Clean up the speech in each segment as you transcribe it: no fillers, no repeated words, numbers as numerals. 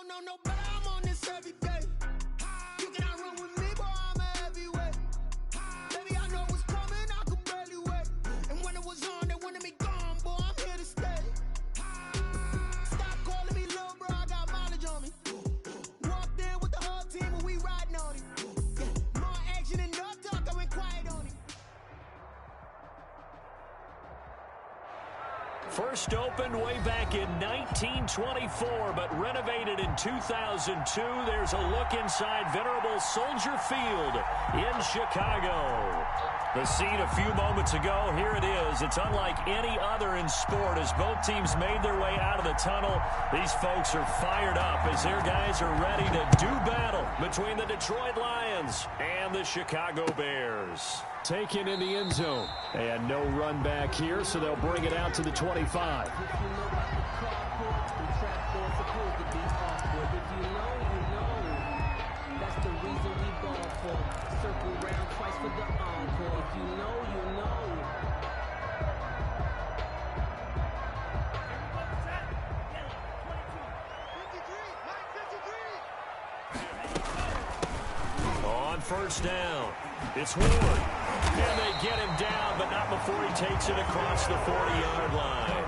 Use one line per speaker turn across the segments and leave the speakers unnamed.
don't know no better, I'm on this every day. You cannot run with me, boy, I'm a heavyweight. Baby, I know what's coming, I could barely wait. And when it was on, they wanted me gone, boy, I'm here to stay. Stop calling me little bro, I got mileage on me. Walked in with the whole team and we riding on it. Yeah, more action and no talk, I went quiet on it.
First opened way back in 1924, but renovated in 2002. There's a look inside venerable Soldier Field in Chicago. The scene a few moments ago, here it is. It's unlike any other in sport as both teams made their way out of the tunnel. These folks are fired up as their guys are ready to do battle between the Detroit Lions and the Chicago Bears. Taken in the end zone. And no run back here, so they'll bring it out to the 25. On first down, it's Ward. And they get him down, but not before he takes it across the 40-yard line.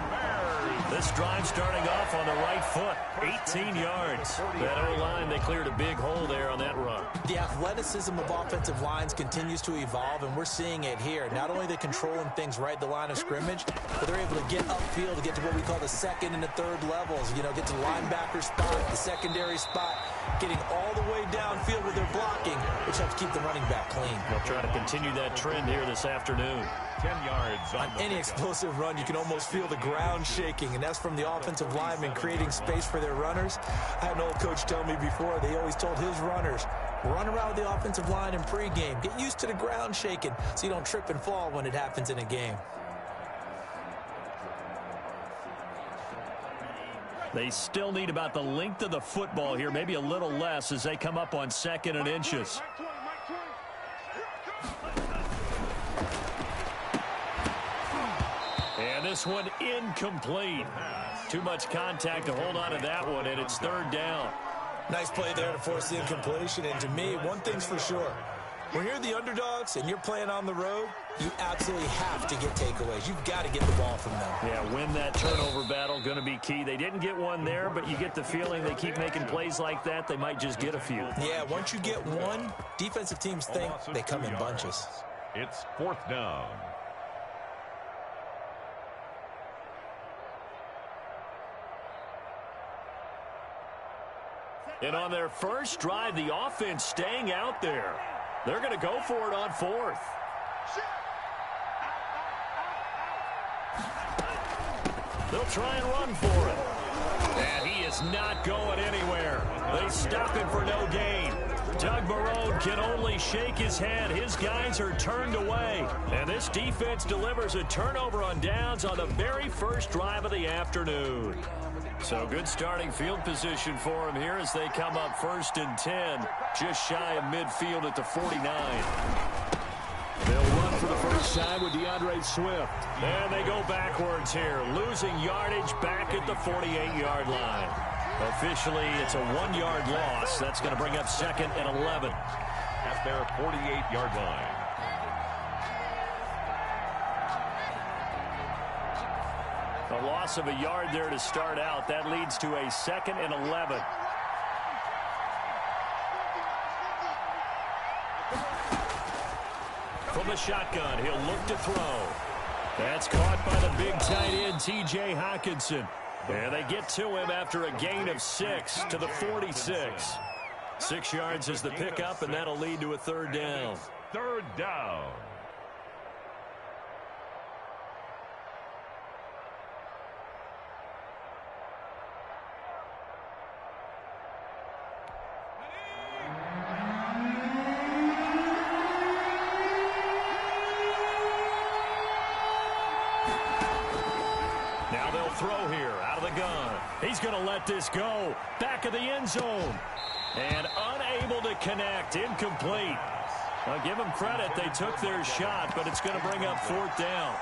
This drive starting off on the right foot, 18 yards. That O-line, they cleared a big hole there on that run.
The athleticism of offensive lines continues to evolve, and we're seeing it here. Not only are they controlling things right at the line of scrimmage, but they're able to get upfield to get to what we call the second and the third levels. You know, get to the linebacker spot, the secondary spot, getting all the way downfield with their blocking, which helps keep the running back clean.
They'll try to continue that trend here this afternoon.
10 yards
on any explosive run, you can almost feel the ground shaking, and that's from the offensive linemen creating space for their runners. I had an old coach tell me before, they always told his runners, run around the offensive line in pregame. Get used to the ground shaking so you don't trip and fall when it happens in a game.
They still need about the length of the football here, maybe a little less as they come up on 2nd and inches. And this one incomplete. Too much contact to hold on to that one, and it's 3rd down.
Nice play there to force the incompletion. And to me, one thing's for sure. When you're the underdogs and you're playing on the road, you absolutely have to get takeaways. You've got to get the ball from them.
Yeah, win that turnover battle, going to be key. They didn't get one there, but you get the feeling they keep making plays like that, they might just get a few.
Yeah, once you get one, defensive teams think they come in bunches.
It's 4th down.
And on their first drive, the offense staying out there. They're going to go for it on 4th. They'll try and run for it. And he is not going anywhere. They stop him for no gain. Doug Marrone can only shake his head. His guys are turned away. And this defense delivers a turnover on downs on the very first drive of the afternoon. So good starting field position for him here as they come up 1st and 10, just shy of midfield at the 49. They'll run for the first time with DeAndre Swift. And they go backwards here, losing yardage back at the 48-yard line. Officially, it's a 1-yard loss. That's going to bring up 2nd and 11.
At their 48-yard line.
A loss of a yard there to start out. That leads to a 2nd and 11. From the shotgun, he'll look to throw. That's caught by the big tight end, T.J. Hockenson. And they get to him after a gain of 6 to the 46. 6 yards is the pickup, and that'll lead to a 3rd down.
3rd down.
Now they'll throw here out of the gun. He's going to let this go. Back of the end zone. And unable to connect. Incomplete. I'll give them credit. They took their shot, but it's going to bring up 4th down.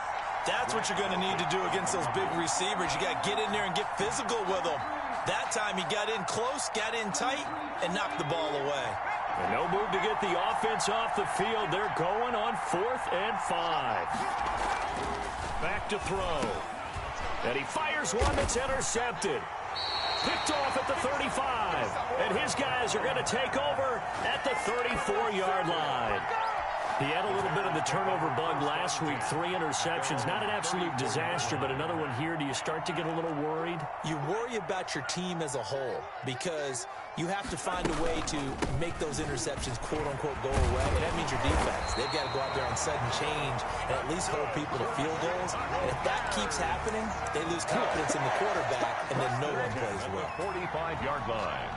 That's what you're going to need to do against those big receivers. You got to get in there and get physical with them. That time he got in close, got in tight, and knocked the ball away.
And no move to get the offense off the field. They're going on 4th and 5. Back to throw. And he fires one that's intercepted. Picked off at the 35. And his guys are going to take over at the 34-yard line. He had a little bit of the turnover bug last week. 3 interceptions. Not an absolute disaster, but another one here. Do you start to get a little worried?
You worry about your team as a whole because you have to find a way to make those interceptions, quote-unquote, go away. And that means your defense. They've got to go out there on sudden change and at least hold people to field goals. And if that keeps happening, they lose confidence in the quarterback, and then no one plays well.
45-yard line.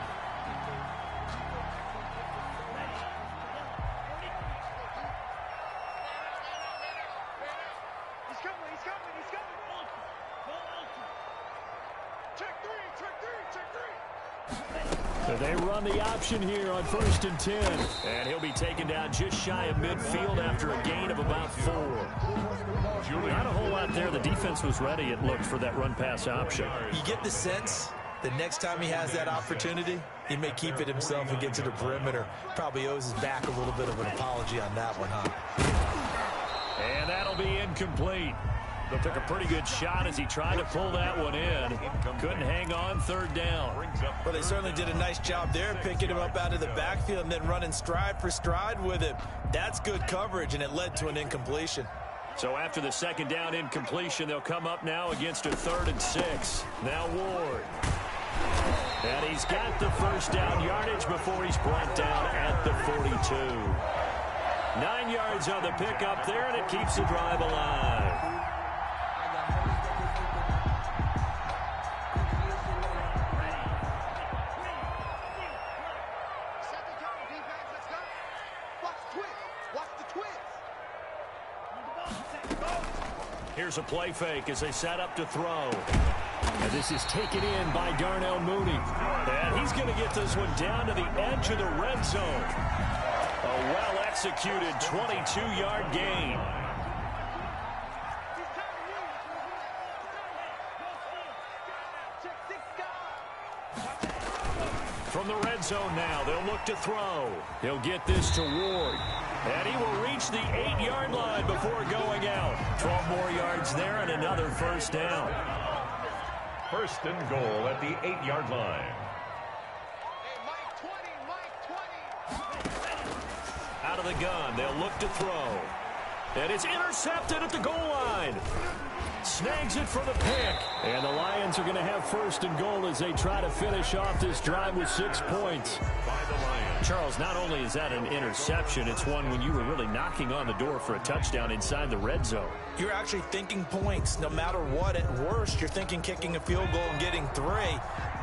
So they run the option here on 1st and 10. And he'll be taken down just shy of midfield after a gain of about 4. Not a whole lot there. The defense was ready, it looked, for that run-pass option.
You get the sense that next time he has that opportunity, he may keep it himself and get to the perimeter. Probably owes his back a little bit of an apology on that one, huh?
And that'll be incomplete. They took a pretty good shot as he tried to pull that one in. Couldn't hang on 3rd down.
Well, they certainly did a nice job there, picking him up out of the backfield and then running stride for stride with him. That's good coverage, and it led to an incompletion.
So after the 2nd down incompletion, they'll come up now against a 3rd and 6. Now Ward. And he's got the 1st down yardage before he's brought down at the 42. 9 yards on the pickup there, and it keeps the drive alive. Here's a play fake as they set up to throw. And this is taken in by Darnell Mooney. And he's going to get this one down to the edge of the red zone. A well-executed 22-yard gain. From the red zone now, they'll look to throw. He'll get this to Ward. And he will reach the 8-yard line before going out. 12 more yards there and another 1st down.
1st and goal at the 8-yard line.
Out of the gun, they'll look to throw. And it's intercepted at the goal line. Snags it for the pick. And the Lions are going to have 1st and goal as they try to finish off this drive with 6 points.
By the Lions.
Charles, not only is that an interception, it's one when you were really knocking on the door for a touchdown inside the red zone.
You're actually thinking points no matter what. At worst, you're thinking kicking a field goal and getting 3.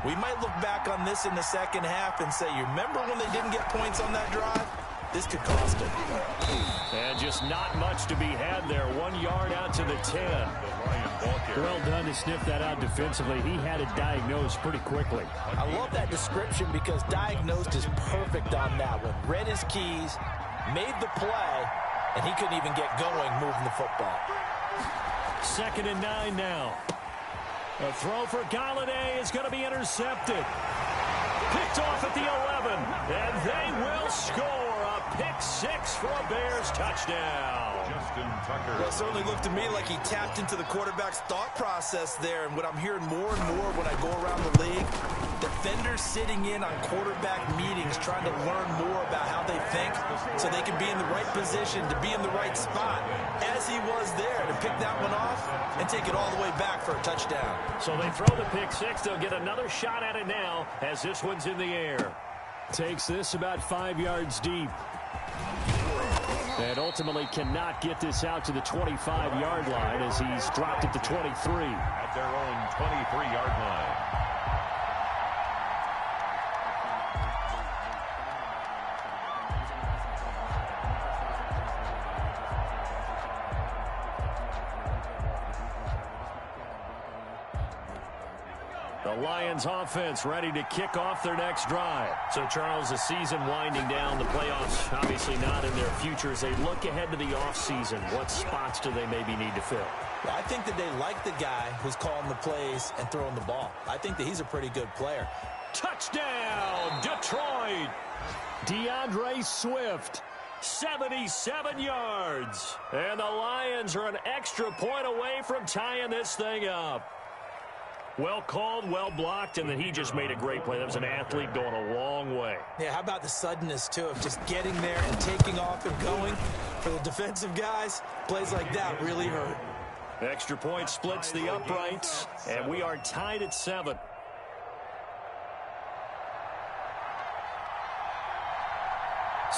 We might look back on this in the 2nd half and say, you remember when they didn't get points on that drive? This could cost them.
And just not much to be had there. 1 yard out to the 10. Well done to sniff that out defensively. He had it diagnosed pretty quickly.
I love that description because diagnosed is perfect on that one. Read his keys, made the play, and he couldn't even get going moving the football.
2nd and 9 now. A throw for Galladay is going to be intercepted. Picked off at the 11, and they will score. A pick 6 for a Bears touchdown.
Justin Tucker.
Well, it certainly looked to me like he tapped into the quarterback's thought process there. And what I'm hearing more and more when I go around the league, defenders sitting in on quarterback meetings trying to learn more about how they think so they can be in the right position to be in the right spot, as he was there, to pick that one off and take it all the way back for a touchdown.
So they throw the pick 6. They'll get another shot at it now as this one's in the air. Takes this about 5 yards deep. And ultimately cannot get this out to the 25-yard line as he's dropped it to 23.
At their own 23-yard line.
The Lions offense ready to kick off their next drive. So, Charles, the season winding down, the playoffs obviously not in their future. As they look ahead to the offseason, what spots do they maybe need to fill?
Well, I think that they like the guy who's calling the plays and throwing the ball. I think that he's a pretty good player.
Touchdown, Detroit! DeAndre Swift, 77 yards. And the Lions are an extra point away from tying this thing up. Well called, well blocked, and then he just made a great play. That was an athlete going a long way.
Yeah, how about the suddenness, too, of just getting there and taking off and going? For the defensive guys, plays like that really hurt.
Extra point splits the uprights, and we are tied at 7.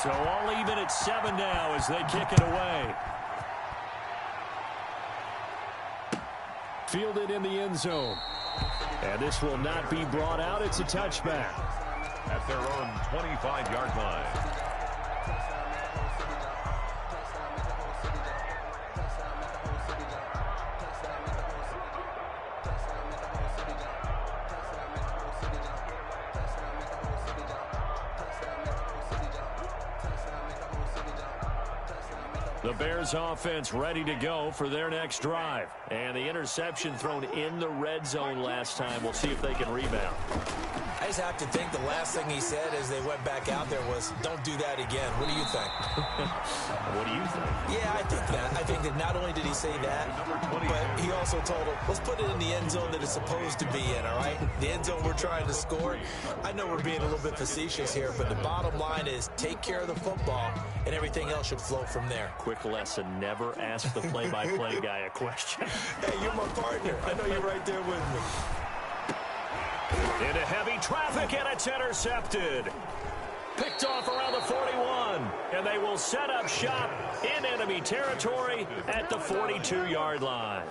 So all even at 7 now as they kick it away. Fielded in the end zone. And this will not be brought out. It's a touchback.
At their own 25-yard line.
The Bears offense ready to go for their next drive. And the interception thrown in the red zone last time. We'll see if they can rebound.
I just have to think the last thing he said as they went back out there was, don't do that again. What do you think?
What do you think?
Yeah, I think that. I think that not only did he say that, but he also told him, let's put it in the end zone that it's supposed to be in, all right? The end zone we're trying to score. I know we're being a little bit facetious here, but the bottom line is take care of the football, and everything else should flow from there.
Quick lesson, never ask the play-by-play guy a question.
Hey, you're my partner. I know you're right there with me.
Into heavy traffic, and it's intercepted. Picked off around the 41, and they will set up shop in enemy territory at the 42-yard line.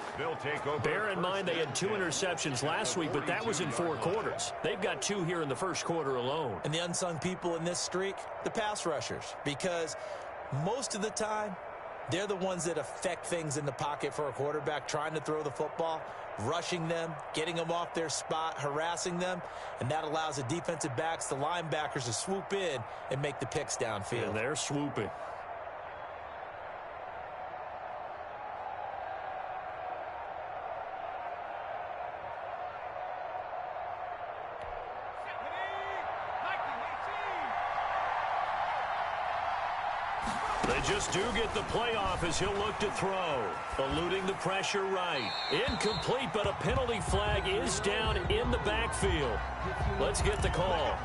Bear in mind they had 2 interceptions last week, but that was in 4 quarters. They've got 2 here in the first quarter alone.
And the unsung people in this streak, the pass rushers, because most of the time, they're the ones that affect things in the pocket for a quarterback, trying to throw the football, rushing them, getting them off their spot, harassing them, and that allows the defensive backs, the linebackers, to swoop in and make the picks downfield.
And they're swooping. They just do get the playoff as he'll look to throw. Eluding the pressure right. Incomplete, but a penalty flag is down in the backfield. Let's get the call.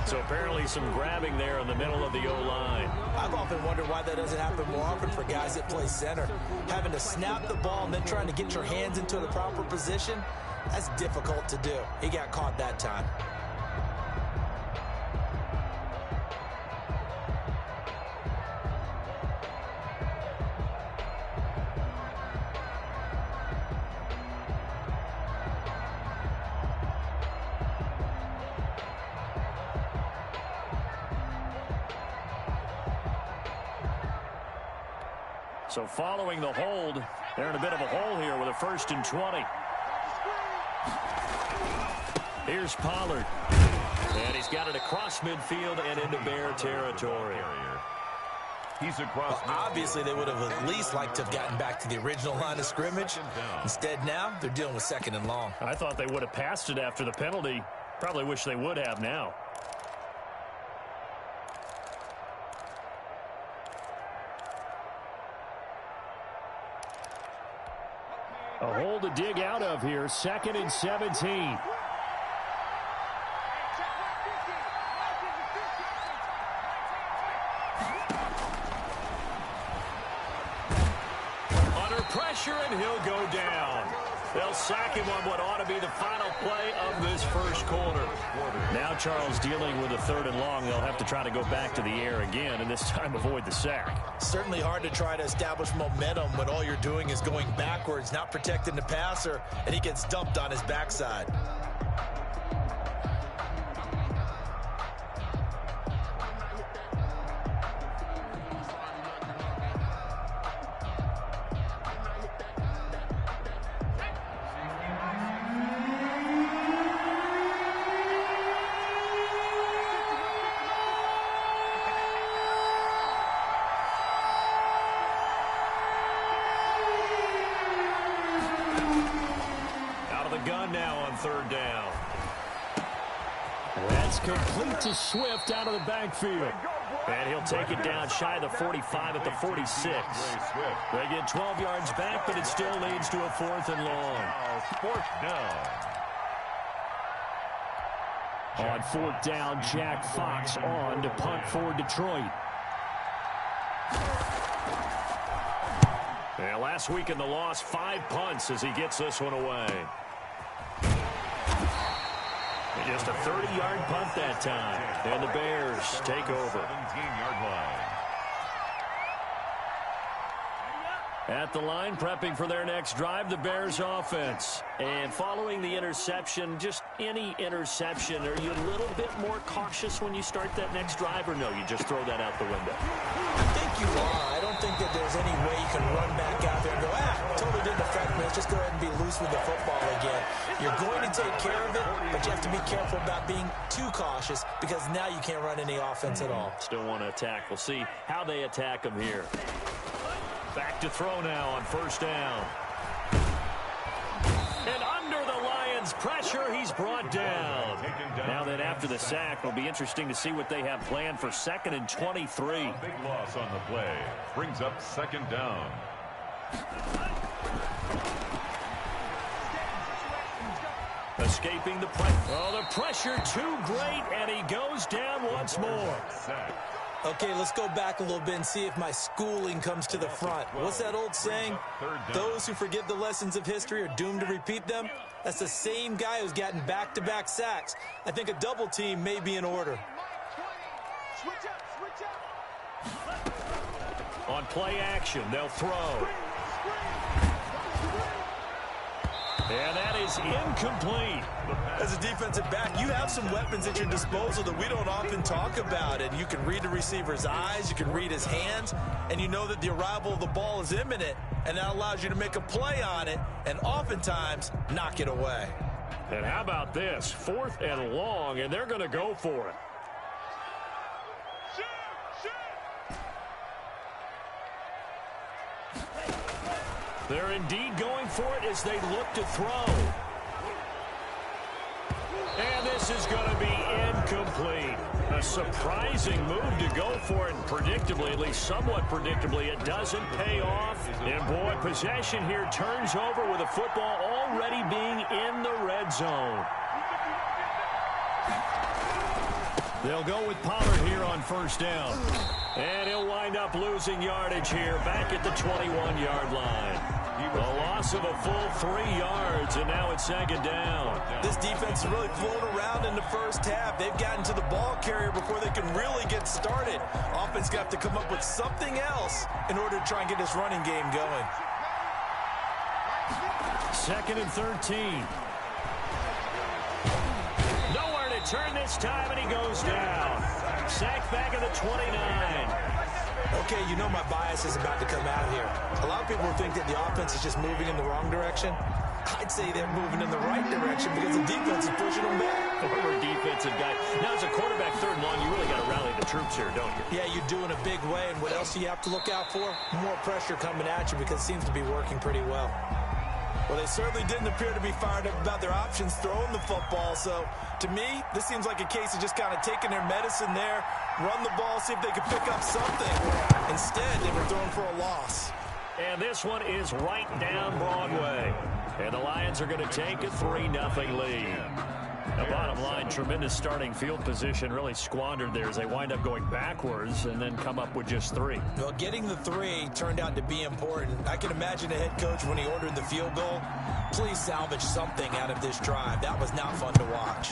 So apparently some grabbing there in the middle of the O-line.
I've often wondered why that doesn't happen more often for guys that play center. Having to snap the ball and then trying to get your hands into the proper position, that's difficult to do. He got caught that time.
So following the hold, they're in a bit of a hole here with a 1st and 20. Here's Pollard. And he's got it across midfield and into Bear territory.
He's across.
Well, obviously, they would have at least liked to have gotten back to the original line of scrimmage. Instead, now, they're dealing with 2nd and long.
I thought they would have passed it after the penalty. Probably wish they would have now. A hole to dig out of here, 2nd and 17. Under pressure, and he'll go down. They'll sack him on what ought to be the final play of this first quarter. Now Charles dealing with a 3rd and long. They'll have to try to go back to the air again, and this time avoid the sack.
Certainly hard to try to establish momentum when all you're doing is going backwards, not protecting the passer, and he gets dumped on his backside.
Out of the gun now on third down.
That's complete to Swift out of the backfield.
And he'll take it down shy of the 45 at the 46. They get 12 yards back, but it still leads to a 4th and long.
Fourth down.
On 4th down, Jack Fox on to punt for Detroit.
Yeah, last week in the loss, 5 punts as he gets this one away. And just a 30-yard punt that time. And the Bears take over.
17-yard line.
At the line, prepping for their next drive, the Bears offense. And following the interception, just any interception, are you a little bit more cautious when you start that next drive, or no, you just throw that out the window?
I think you are. I don't think that there's any way you can run back out there and go, totally didn't affect me. Let's just go ahead and be loose with the football again. You're going to take care of it, but you have to be careful about being too cautious because now you can't run any offense at all.
Still want to attack. We'll see how they attack them here. Back to throw now on first down. And under the Lions' pressure, he's brought down. Now that after the sack, it'll be interesting to see what they have planned for 2nd and 23.
A big loss on the play. Brings up 2nd down.
Escaping the pressure. Oh, the pressure too great, and he goes down once more.
Okay, let's go back a little bit and see if my schooling comes to the front. What's that old saying? Those who forget the lessons of history are doomed to repeat them. That's the same guy who's gotten back-to-back sacks. I think a double team may be in order.
On play action, they'll throw. And that is incomplete.
As a defensive back, you have some weapons at your disposal that we don't often talk about. And you can read the receiver's eyes, you can read his hands, and you know that the arrival of the ball is imminent, and that allows you to make a play on it and oftentimes knock it away.
And how about this? 4th and long, and they're going to go for it. They're indeed going for it as they look to throw. And this is going to be incomplete. A surprising move to go for it, and predictably, at least somewhat predictably, it doesn't pay off. And boy, possession here turns over with the football already being in the red zone. They'll go with Pollard here on first down. And he'll wind up losing yardage here back at the 21-yard line. A loss of a full 3 yards, and now it's 2nd down.
This defense has really flown around in the first half. They've gotten to the ball carrier before they can really get started. Offense got to come up with something else in order to try and get this running game going.
2nd and 13. Nowhere to turn this time, and he goes down. Sacked back at the 29.
Okay, you know my bias is about to come out here. A lot of people think that the offense is just moving in the wrong direction. I'd say they're moving in the right direction because the defense is pushing them back.
Former defensive guy. Now, as a quarterback, 3rd and long, you really got to rally the troops here, don't you?
Yeah, you do in a big way. And what else do you have to look out for? More pressure coming at you because it seems to be working pretty well. Well, they certainly didn't appear to be fired up about their options throwing the football. So, to me, this seems like a case of just kind of taking their medicine there, run the ball, see if they can pick up something. Instead, they were throwing for a loss.
And this one is right down Broadway. And the Lions are going to take a 3-0 lead. The bottom line, tremendous starting field position, really squandered there as they wind up going backwards and then come up with just 3.
Well, getting the 3 turned out to be important. I can imagine the head coach when he ordered the field goal. Please salvage something out of this drive. That was not fun to watch.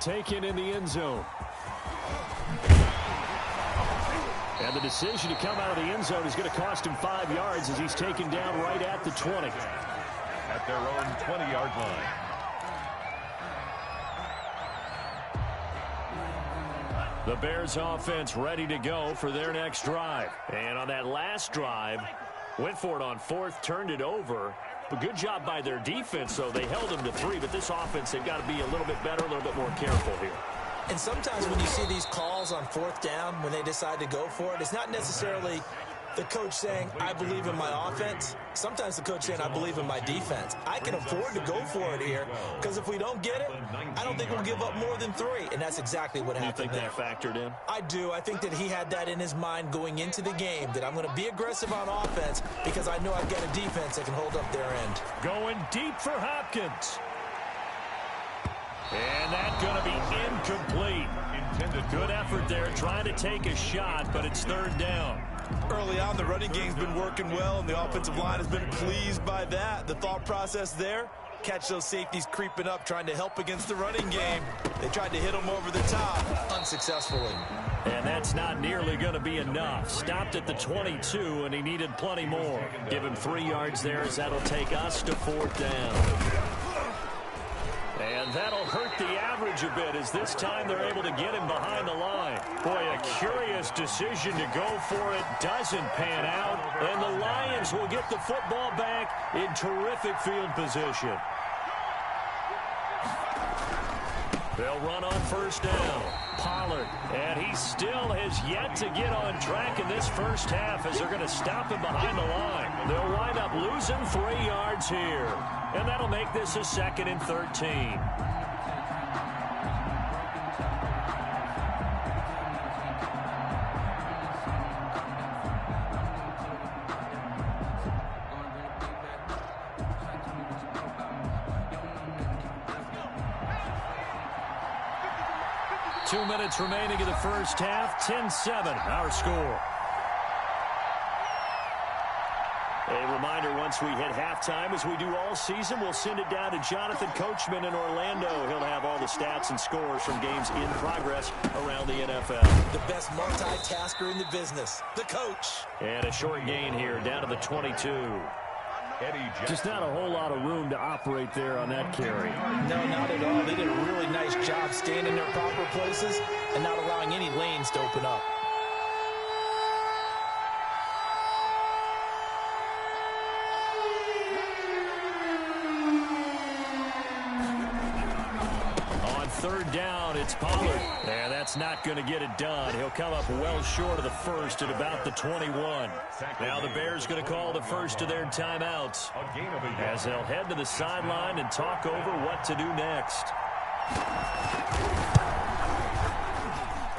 Taken in the end zone. And the decision to come out of the end zone is going to cost him 5 yards as he's taken down right at the 20.
At their own 20-yard line.
The Bears offense ready to go for their next drive. And on that last drive, went for it on 4th, turned it over. A good job by their defense, though. They held them to 3, but this offense, they've got to be a little bit better, a little bit more careful here.
And sometimes when you see these calls on 4th down, when they decide to go for it, it's not necessarily The coach saying, I believe in my offense. Sometimes the coach saying, I believe in my defense. I can afford to go for it here because if we don't get it, I don't think we'll give up more than 3. And that's exactly what happened there.
You think that factored in?
I do. I think that he had that in his mind going into the game, that I'm going to be aggressive on offense because I know I've got a defense that can hold up their end.
Going deep for Hopkins. And that's going to be incomplete. Good effort there trying to take a shot, but it's 3rd down.
Early on, the running game's been working well, and the offensive line has been pleased by that. The thought process there, catch those safeties creeping up, trying to help against the running game. They tried to hit them over the top.
Unsuccessfully.
And that's not nearly going to be enough. Stopped at the 22, and he needed plenty more. Give him 3 yards there as that'll take us to 4th down. And that'll hurt the average a bit as this time they're able to get him behind the line. Boy, a curious decision to go for it. Doesn't pan out. And the Lions will get the football back in terrific field position. They'll run on 1st down. Pollard. And he still has yet to get on track in this first half as they're going to stop him behind the line. They'll wind up losing 3 yards here. And that'll make this a 2nd and 13. Two minutes remaining in the first half. 10-7, our score. A reminder, once we hit halftime, as we do all season, we'll send it down to Jonathan Coachman in Orlando. He'll have all the stats and scores from games in progress around the NFL.
The best multitasker in the business, the coach.
And a short gain here, down to the 22. Just not a whole lot of room to operate there on that carry.
No, not at all. They did a really nice job staying in their proper places and not allowing any lanes to open up.
On 3rd down, it's Pollard. And that's not going to get it done. He'll come up well short of the first at about the 21. Now the Bears going to call the first of their timeouts as they'll head to the sideline and talk over what to do next.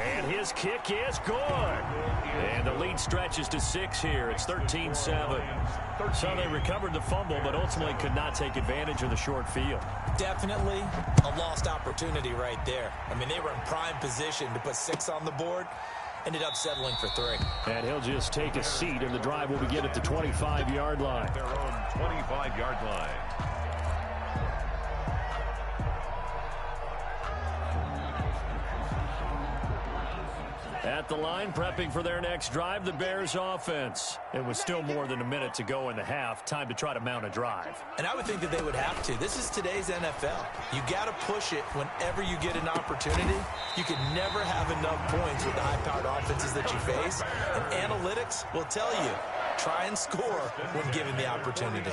And his kick is good. And the lead stretches to 6 here. It's 13-7. So they recovered the fumble, but ultimately could not take advantage of the short field.
Definitely a lost opportunity right there. I mean, they were in prime position to put 6 on the board. Ended up settling for 3.
And he'll just take a seat, and the drive will begin at the 25-yard line.
Their own 25-yard line.
At the line, prepping for their next drive, the Bears offense. And with still more than a minute to go in the half, time to try to mount a drive.
And I would think that they would have to. This is today's NFL. You got to push it whenever you get an opportunity. You can never have enough points with the high-powered offenses that you face. And analytics will tell you, try and score when given the opportunity.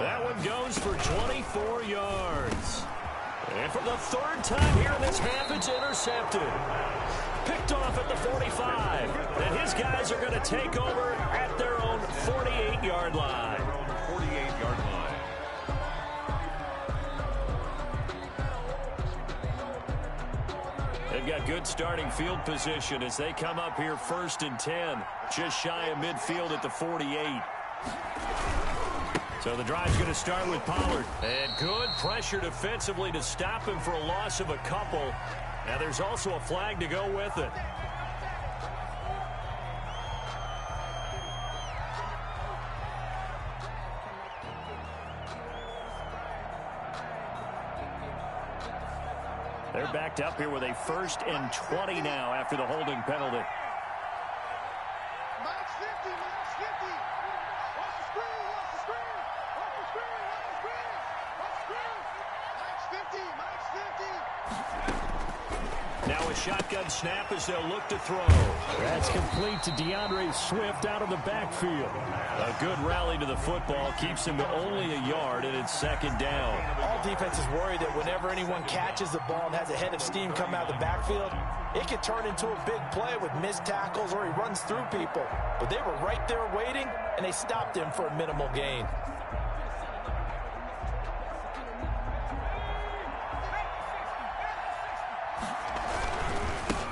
That one goes for 24 yards. And for the 3rd time here in this half, it's intercepted. Picked off at the 45. And his guys are going to take over at their own 48-yard line.
48-yard line.
They've got good starting field position as they come up here 1st and 10. Just shy of midfield at the 48. So the drive's going to start with Pollard. And good pressure defensively to stop him for a loss of a couple. Now there's also a flag to go with it. They're backed up here with a 1st and 20 now after the holding penalty.
Now a shotgun snap as they'll look to throw.
That's complete to DeAndre Swift out of the backfield.
A good rally to the football keeps him to only a yard, and it's second down.
All defenses worry that whenever anyone catches the ball and has a head of steam come out of the backfield, it could turn into a big play with missed tackles or he runs through people. But they were right there waiting, and they stopped him for a minimal gain.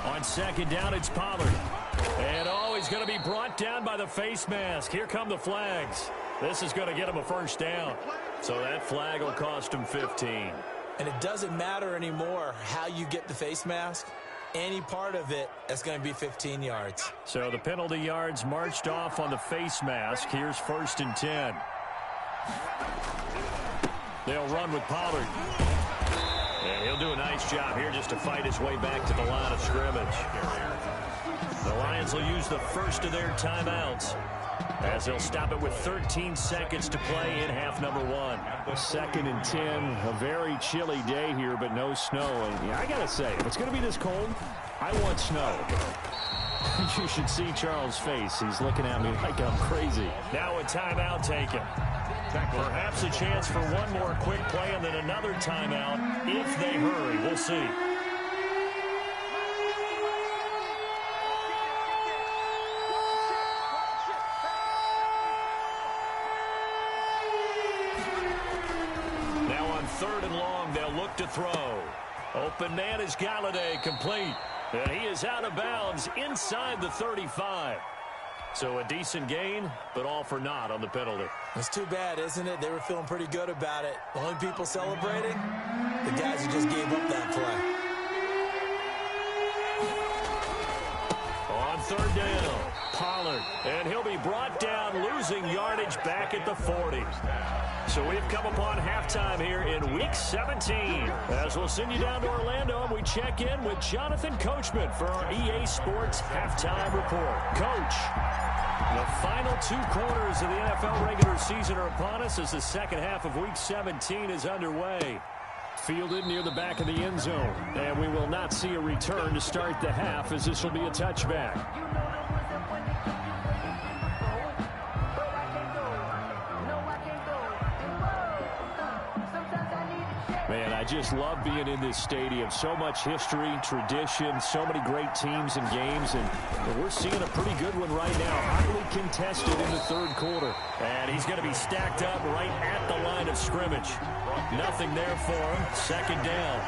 On second down, it's Pollard. And he's going to be brought down by the face mask. Here come the flags. This is going to get him a first down. So that flag will cost him 15.
And it doesn't matter anymore how you get the face mask. Any part of it is going to be 15 yards.
So the penalty yards marched off on the face mask. Here's 1st and 10. They'll run with Pollard. And he'll do a nice job here just to fight his way back to the line of scrimmage. The Lions will use the first of their timeouts as they'll stop it with 13 seconds to play in half number 1.
2nd and 10, a very chilly day here, but no snow. And yeah, I got to say, if it's going to be this cold, I want snow. You should see Charles' face. He's looking at me like I'm crazy.
Now a timeout taken. Perhaps a chance for one more quick play and then another timeout if they hurry. We'll see. Now on 3rd and long, they'll look to throw. Open man is Galladay, complete. And he is out of bounds inside the 35. So a decent gain, but all for naught on the penalty.
It's too bad, isn't it? They were feeling pretty good about it. The only people celebrating, the guys who just gave up that play.
On 3rd down, Pollard. And he'll be brought down, losing yardage back at the 40. So we've come upon halftime here in Week 17. As we'll send you down to Orlando, and we check in with Jonathan Coachman for our EA Sports Halftime Report. Coach, the final 2 quarters of the NFL regular season are upon us as the second half of Week 17 is underway. Fielded near the back of the end zone. And we will not see a return to start the half, as this will be a touchback. Man, I just love being in this stadium. So much history, tradition, so many great teams and games, and we're seeing a pretty good one right now. Hotly contested in the 3rd quarter. And he's going to be stacked up right at the line of scrimmage. Nothing there for him. 2nd down.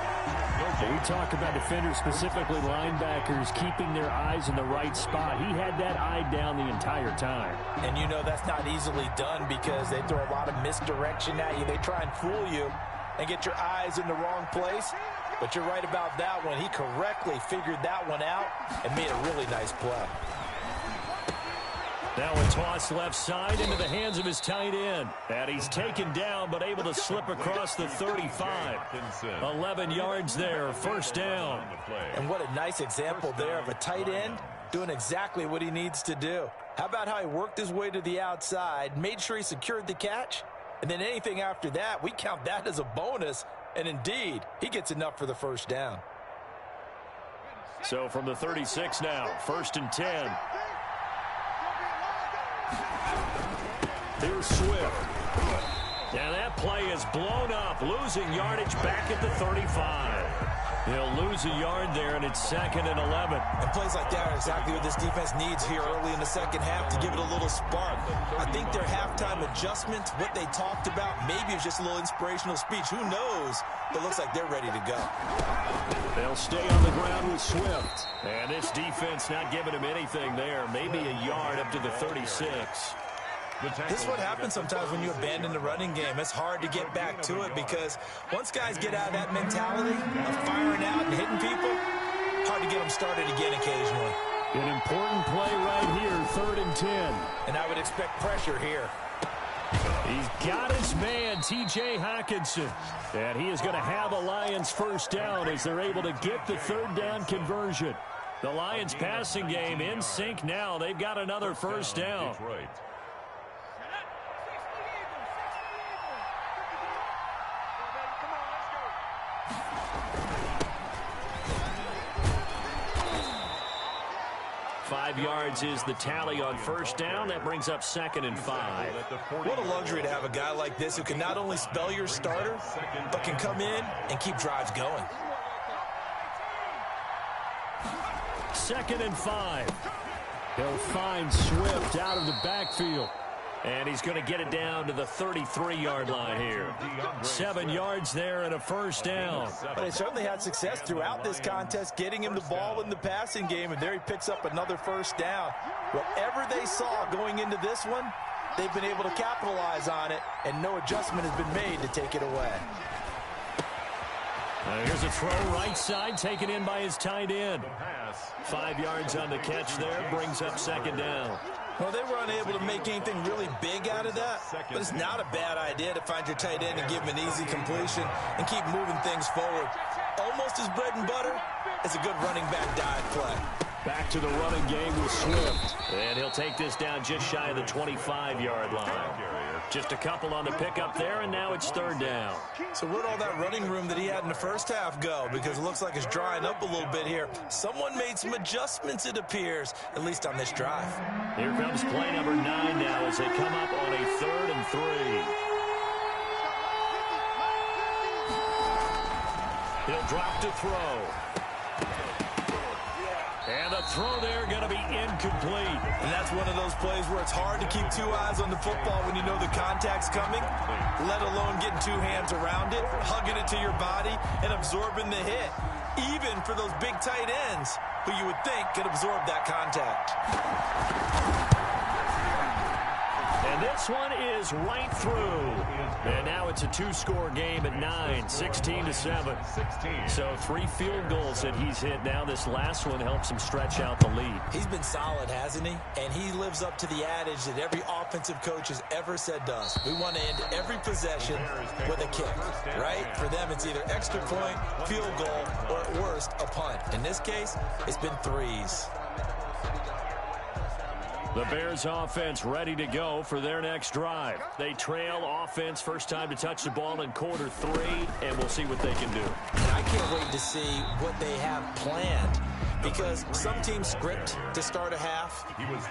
We talk about defenders, specifically linebackers, keeping their eyes in the right spot. He had that eye down the entire time.
And you know that's not easily done because they throw a lot of misdirection at you. They try and fool you and get your eyes in the wrong place. But you're right about that one. He correctly figured that one out and made a really nice play.
Now a toss left side into the hands of his tight end. And he's taken down but able to slip across the 35. 11 yards there, 1st down.
And what a nice example there of a tight end doing exactly what he needs to do. How about how he worked his way to the outside, made sure he secured the catch, and then anything after that, we count that as a bonus. And indeed, he gets enough for the 1st down.
So from the 36 now, 1st and 10. Here's Swift. And that play is blown up, losing yardage back at the 35. He'll lose a yard there, and it's 2nd and 11.
And plays like that are exactly what this defense needs here early in the second half to give it a little spark. I think their halftime adjustment, what they talked about, maybe it's just a little inspirational speech. Who knows? But it looks like they're ready to go.
They'll stay on the ground with Swift. And this defense not giving him anything there. Maybe a yard up to the 36.
This is what happens sometimes when you abandon the running game. It's hard to get back to it because once guys get out of that mentality of firing out and hitting people, hard to get them started again occasionally.
An important play right here, 3rd and 10.
And I would expect pressure here.
He's got his man, T.J. Hockenson. And he is going to have a Lions 1st down as they're able to get the 3rd down conversion. The Lions passing game in sync now. They've got another 1st down. 5 yards is the tally on first down. That brings up 2nd and 5.
What a luxury to have a guy like this who can not only spell your starter, but can come in and keep drives going.
2nd and 5. He'll find Swift out of the backfield. And he's going to get it down to the 33-yard line here. 7 yards there and a first down.
But they certainly had success throughout this contest, getting him the ball in the passing game, and there he picks up another first down. Whatever they saw going into this one, they've been able to capitalize on it, and no adjustment has been made to take it away.
Here's a throw right side, taken in by his tight end. 5 yards on the catch there, brings up 2nd down.
Well, they were unable to make anything really big out of that, but it's not a bad idea to find your tight end and give him an easy completion and keep moving things forward. Almost as bread and butter as a good running back dive play.
Back to the running game with Swift. And he'll take this down just shy of the 25-yard line. Just a couple on the pickup there, and now it's 3rd down.
So where'd all that running room that he had in the first half go? Because it looks like it's drying up a little bit here. Someone made some adjustments, it appears, at least on this drive.
Here comes play number 9 now as they come up on a 3rd and 3. He'll drop to throw. And the throw there going to be incomplete.
And that's one of those plays where it's hard to keep 2 eyes on the football when you know the contact's coming, let alone getting 2 hands around it, hugging it to your body, and absorbing the hit. Even for those big tight ends who you would think could absorb that contact.
And this one is right through. And now it's a 2-score game at 9, 16-7. So 3 field goals that he's hit now. This last one helps him stretch out the lead.
He's been solid, hasn't he? And he lives up to the adage that every offensive coach has ever said to us. We want to end every possession with a kick, right? For them, it's either extra point, field goal, or at worst, a punt. In this case, it's been 3s.
The Bears offense ready to go for their next drive. They trail offense, first time to touch the ball in quarter 3, and we'll see what they can do.
And I can't wait to see what they have planned, because some teams script to start a half.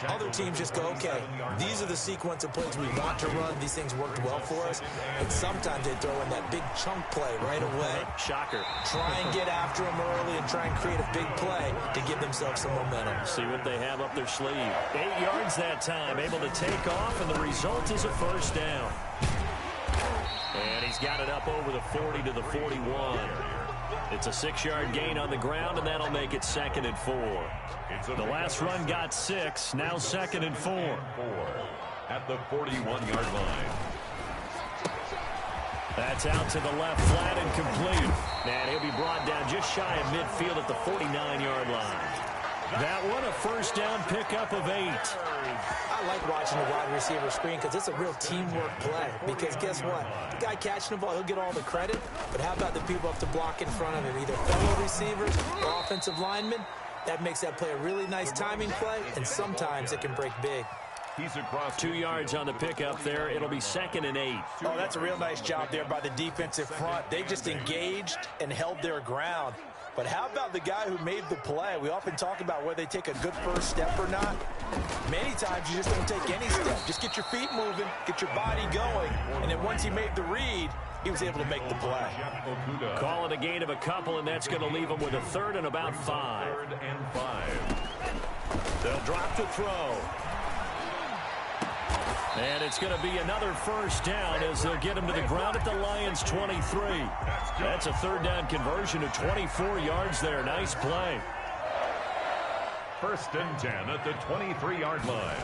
Other teams just go, okay, these are the sequence of plays we want to run. These things worked well for us. And sometimes they throw in that big chunk play right away.
Shocker.
Try and get after them early and try and create a big play to give themselves some momentum.
See what they have up their sleeve. 8 yards that time, able to take off, and the result is a first down. And he's got it up over the 40 to the 41. It's a 6-yard gain on the ground, and that'll make it 2nd and 4. The last run got 6, now 2nd and 4.
At the 41-yard line.
That's out to the left, flat and complete. And he'll be brought down just shy of midfield at the 49-yard line. That one, a first down pickup of 8.
I like watching the wide receiver screen because it's a real teamwork play. Because guess what? The guy catching the ball, he'll get all the credit. But how about the people up to block in front of him? Either fellow receivers or offensive linemen. That makes that play a really nice timing play, and sometimes it can break big.
He's across
2 yards on the pickup there. It'll be 2nd and 8.
Oh, that's a real nice job there by the defensive front. They just engaged and held their ground. But how about the guy who made the play? We often talk about whether they take a good first step or not. Many times you just don't take any step. Just get your feet moving, get your body going, and then once he made the read, he was able to make the play.
Call it a gain of a couple, and that's going to leave him with a 3rd and about 5.
3rd and 5.
They'll drop to throw. And it's going to be another first down as they'll get him to the ground at the Lions 23. That's a 3rd down conversion of 24 yards there. Nice play.
1st and 10 at the 23-yard line.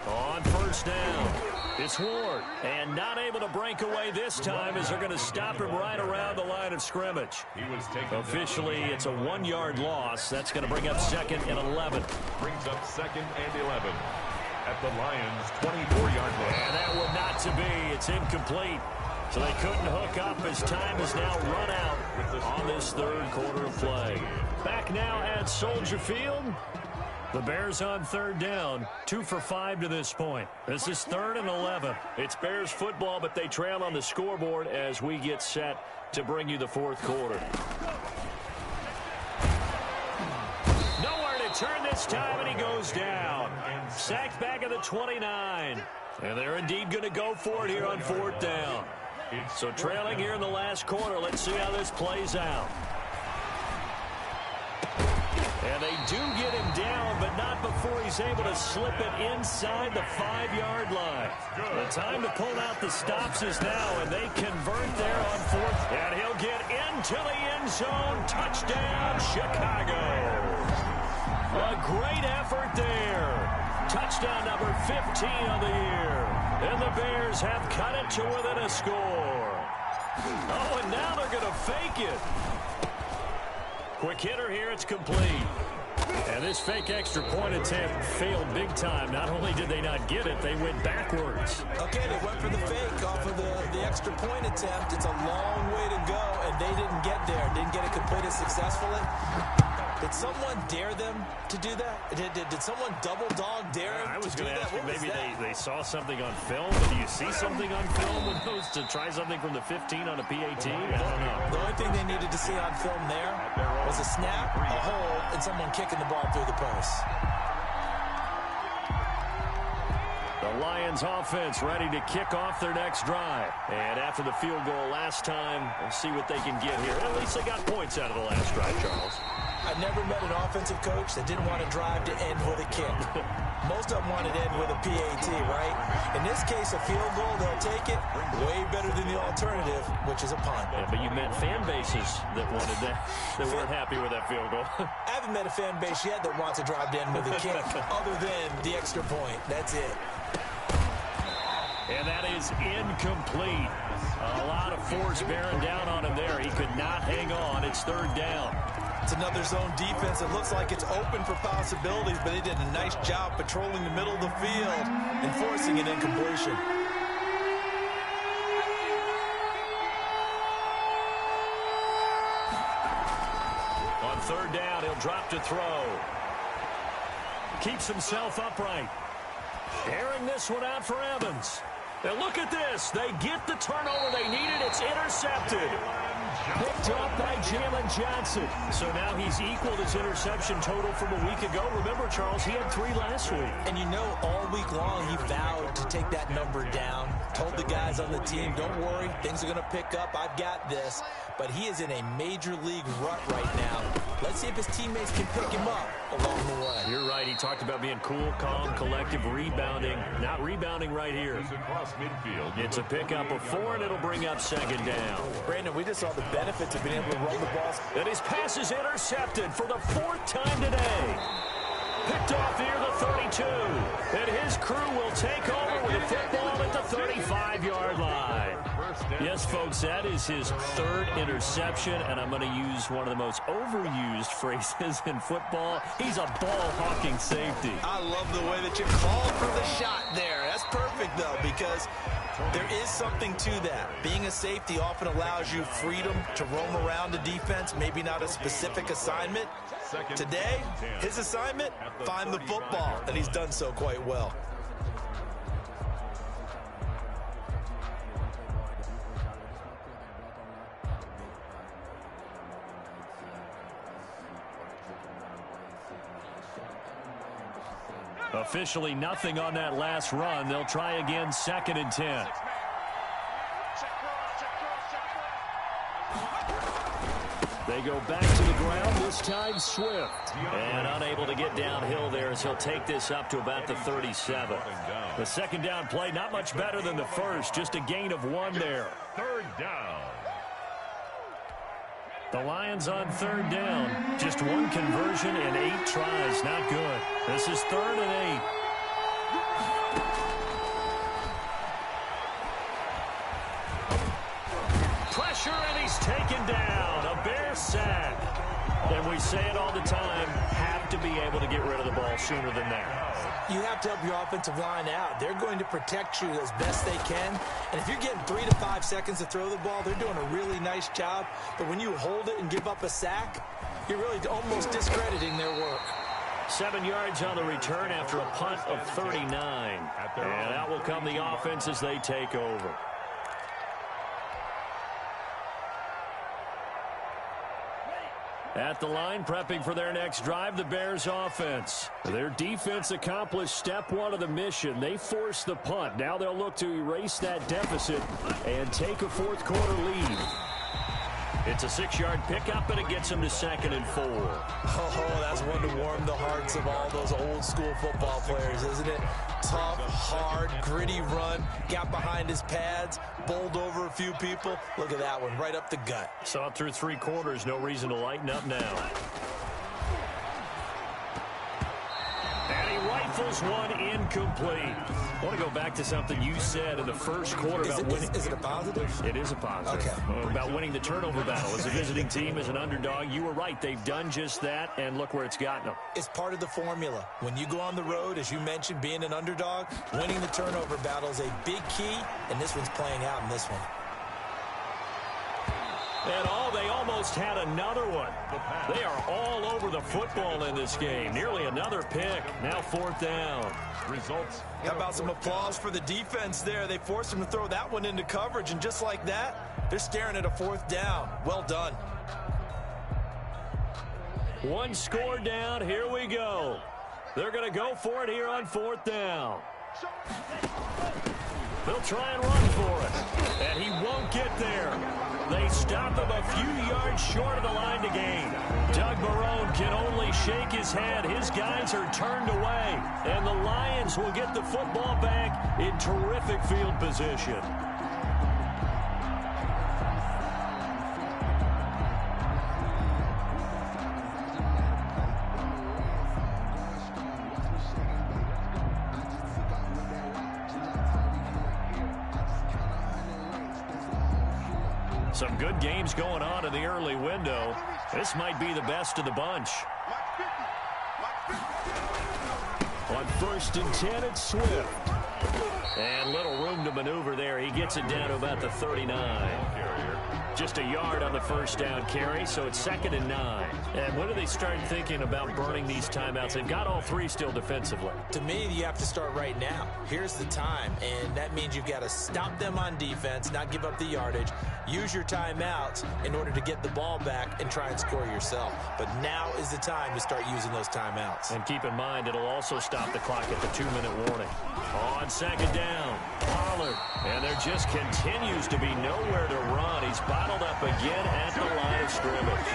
On first down, it's Ward. And not able to break away this time as they're going to stop him right around the line of scrimmage.
He was taken
Officially, it's a 1-yard loss. That's going to bring up 2nd and 11.
Brings up 2nd and 11. At the Lions' 24-yard line.
And that one not to be. It's incomplete. So they couldn't hook up as time has now run out on this 3rd quarter of play. Back now at Soldier Field. The Bears on 3rd down. 2 for 5 to this point. This is 3rd and 11. It's Bears football, but they trail on the scoreboard as we get set to bring you the 4th quarter. return this time, and he goes down. Sacked back at the 29. And they're indeed going to go for it here on 4th down. So trailing here in the last quarter. Let's see how this plays out. And they do get him down, but not before he's able to slip it inside the 5-yard line. The time to pull out the stops is now, and they convert there on 4th. And he'll get into the end zone. Touchdown, Chicago. A great effort there. Touchdown number 15 on the year. And the Bears have cut it to within a score. Oh, and now they're going to fake it. Quick hitter here, it's complete. And this fake extra point attempt failed big time. Not only did they not get it, they went backwards.
Okay, they went for the fake off of the extra point attempt. It's a long way to go, and they didn't get there. Didn't get it completed successfully. Did someone dare them to do that? Did someone double dog dare them?
I was
going to
ask you, maybe they saw something on film. Do you see something on film with those to try something from the 15 on a PAT? I don't know.
The only thing they needed to see on film there was a snap, a hold, and someone kicking the ball through the post.
The Lions offense ready to kick off their next drive. And after the field goal last time, we'll see what they can get here. At least they got points out of the last drive, Charles.
I've never met an offensive coach that didn't want to drive to end with a kick. Most of them wanted to end with a PAT, right? In this case, a field goal, they'll take it. Way better than the alternative, which is a punt.
Yeah, but you met fan bases that wanted that, that weren't happy with that field goal.
I haven't met a fan base yet that wants to drive to end with a kick, other than the extra point. That's it.
And that is incomplete. A lot of force bearing down on him there. He could not hang on. It's 3rd down.
It's another zone defense. It looks like it's open for possibilities, but they did a nice job patrolling the middle of the field and forcing an incompletion.
On 3rd down, he'll drop to throw. Keeps himself upright. Airing this one out for Evans. Now look at this. They get the turnover they needed. It's intercepted. Picked up by Jalen Johnson. So now he's equaled his interception total from a week ago. Remember, Charles, he had 3 last week.
And you know, all week long, he vowed to take that number down. Told the guys on the team, don't worry, things are going to pick up. I've got this. But he is in a major league rut right now. Let's see if his teammates can pick him up along the way.
You're right. He talked about being cool, calm, collective, rebounding. Not rebounding right here. It's a pickup of 4, and it'll bring up 2nd down.
Brandon, we just saw the benefits of being able to run the ball.
And his pass is intercepted for the 4th time today. Picked off near the 32. And his crew will take over with the football at the 35-yard line. Yes, folks, that is his 3rd interception, and I'm going to use one of the most overused phrases in football. He's a ball-hawking safety.
I love the way that you called for the shot there. That's perfect, though, because there is something to that. Being a safety often allows you freedom to roam around the defense, maybe not a specific assignment. Today, his assignment, find the football, and he's done so quite well.
Officially nothing on that last run. They'll try again, 2nd and 10. They go back to the ground, this time Swift. And unable to get downhill there as he'll take this up to about the 37. The 2nd down play, not much better than the first, just a gain of 1 there.
3rd down.
The Lions on 3rd down. Just 1 conversion and 8 tries. Not good. This is 3rd and 8. Pressure, and he's taken down. A Bear sack. And we say it all the time, have to be able to get rid of the ball sooner than that.
You have to help your offensive line out. They're going to protect you as best they can. And if you're getting 3 to 5 seconds to throw the ball, they're doing a really nice job. But when you hold it and give up a sack, you're really almost discrediting their work.
7 yards on the return after a punt of 39. And out will come the offense as they take over. At the line, prepping for their next drive, the Bears offense. Their defense accomplished step one of the mission. They forced the punt. Now they'll look to erase that deficit and take a fourth quarter lead. It's a 6-yard pickup, and it gets them to 2nd and 4.
Oh, that's one to warm the hearts of all those old-school football players, isn't it? Tough, hard, gritty run, got behind his pads, bowled over a few people. Look at that one, right up the gut.
Saw through 3 quarters, no reason to lighten up now. And he rifles one incomplete. I want to go back to something you said in the first quarter about winning.
Is it a positive?
It is a positive.
Okay.
About winning the turnover battle. As a visiting team, as an underdog, you were right. They've done just that, and look where it's gotten them.
It's part of the formula. When you go on the road, as you mentioned, being an underdog, winning the turnover battle is a big key, and this one's playing out in this one.
And they almost had another one. They are all over the football in this game. Nearly another pick. Now 4th down.
Results. How about some applause for the defense there? They forced him to throw that one into coverage, and just like that, they're staring at a 4th down. Well done.
One score down. Here we go. They're going to go for it here on 4th down. They'll try and run for it. And he won't get there. They stop him a few yards short of the line to gain. Doug Marrone can only shake his head. His guys are turned away. And the Lions will get the football back in terrific field position. Some good games going on in the early window. This might be the best of the bunch. On 1st and 10, it's Swift. And little room to maneuver there. He gets it down to about the 39. Just a yard on the 1st down carry, so it's 2nd and 9. And when do they start thinking about burning these timeouts? They've got all 3 still defensively.
To me, you have to start right now. Here's the time, and that means you've got to stop them on defense, not give up the yardage, use your timeouts in order to get the ball back and try and score yourself. But now is the time to start using those timeouts.
And keep in mind, it'll also stop the clock at the 2-minute warning. On 2nd down, Pollard. And there just continues to be nowhere to run. He's bottled up again at the line of scrimmage.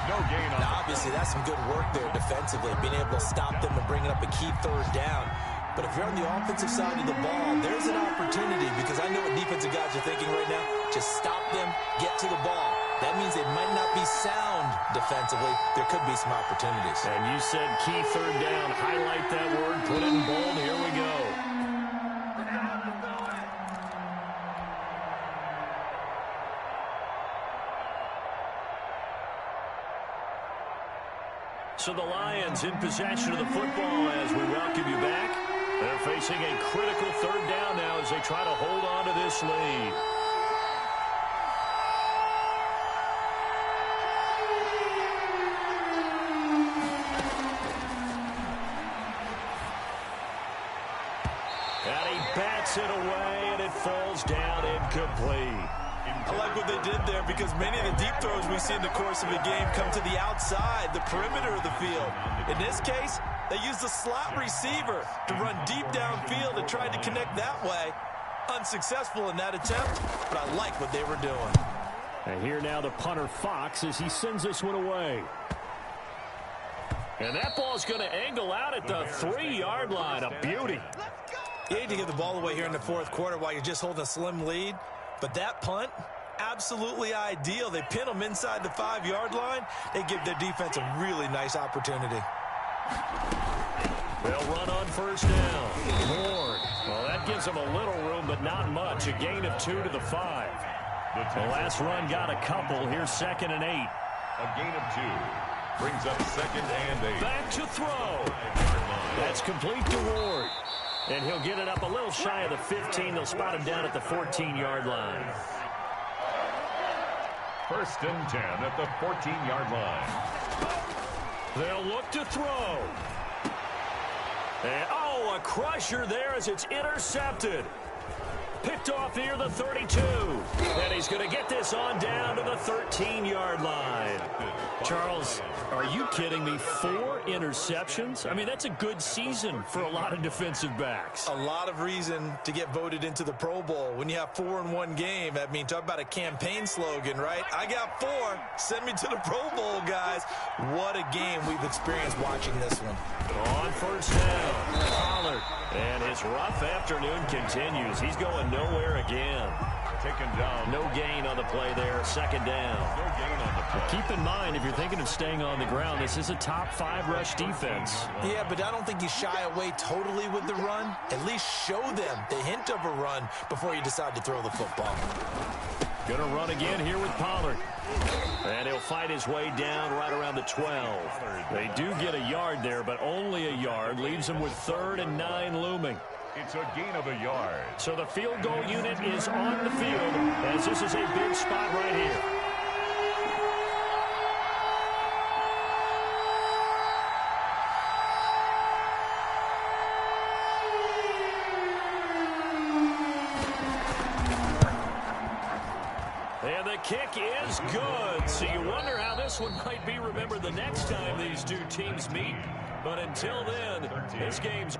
No gain on.
Now, obviously, that's some good work there defensively, being able to stop them and bringing up a key 3rd down. But if you're on the offensive side of the ball, there's an opportunity, because I know what defensive guys are thinking right now. Just stop them, get to the ball. That means they might not be sound defensively. There could be some opportunities.
And you said key 3rd down. Highlight that word. Put it in bold. Here we go. So the Lions in possession of the football as we welcome you back. They're facing a critical 3rd down now as they try to hold on to this lead. And he bats it away, and it falls down incomplete.
I like what they did there, because many of the deep throws we see in the course of a game come to the outside, the perimeter of the field. In this case, they used the slot receiver to run deep downfield and tried to connect that way. Unsuccessful in that attempt, but I like what they were doing.
And here now the punter Fox as he sends this one away. And that ball's going to angle out at the 3-yard line. A beauty.
You hate to give the ball away here in the 4th quarter while you're just holding a slim lead. But that punt, absolutely ideal. They pin them inside the 5-yard line. They give their defense a really nice opportunity.
They'll run on 1st down. Ward. Well, that gives them a little room, but not much. A gain of 2 to the 5. The last run got a couple. Here's 2nd and 8.
A gain of 2. Brings up 2nd and 8.
Back to throw. That's complete to Ward. And he'll get it up a little shy of the 15. They'll spot him down at the 14-yard line.
1st and 10 at the 14-yard line.
They'll look to throw. And, a crusher there as it's intercepted. Picked off near the 32. And he's going to get this on down to the 13-yard line. Charles, are you kidding me? 4 interceptions? I mean, that's a good season for a lot of defensive backs.
A lot of reason to get voted into the Pro Bowl. When you have 4 in one game, I mean, talk about a campaign slogan, right? I got 4. Send me to the Pro Bowl, guys. What a game we've experienced watching this one.
On first down, Pollard. And his rough afternoon continues. He's going nowhere again.
Taken down.
No gain on the play there. Second down.
No gain on the play.
Keep in mind, if you're thinking of staying on the ground, this is a top 5 rush defense.
Yeah, but I don't think you shy away totally with the run. At least show them the hint of a run before you decide to throw the football.
Gonna run again here with Pollard. And he'll fight his way down right around the 12. They do get a yard there, but only a yard. Leaves them with 3rd and 9 looming.
It's a gain of a yard.
So the field goal unit is on the field, as this is a big spot right here. And the kick is good. So you wonder how this one might be remembered the next time these two teams meet. But until then, this game's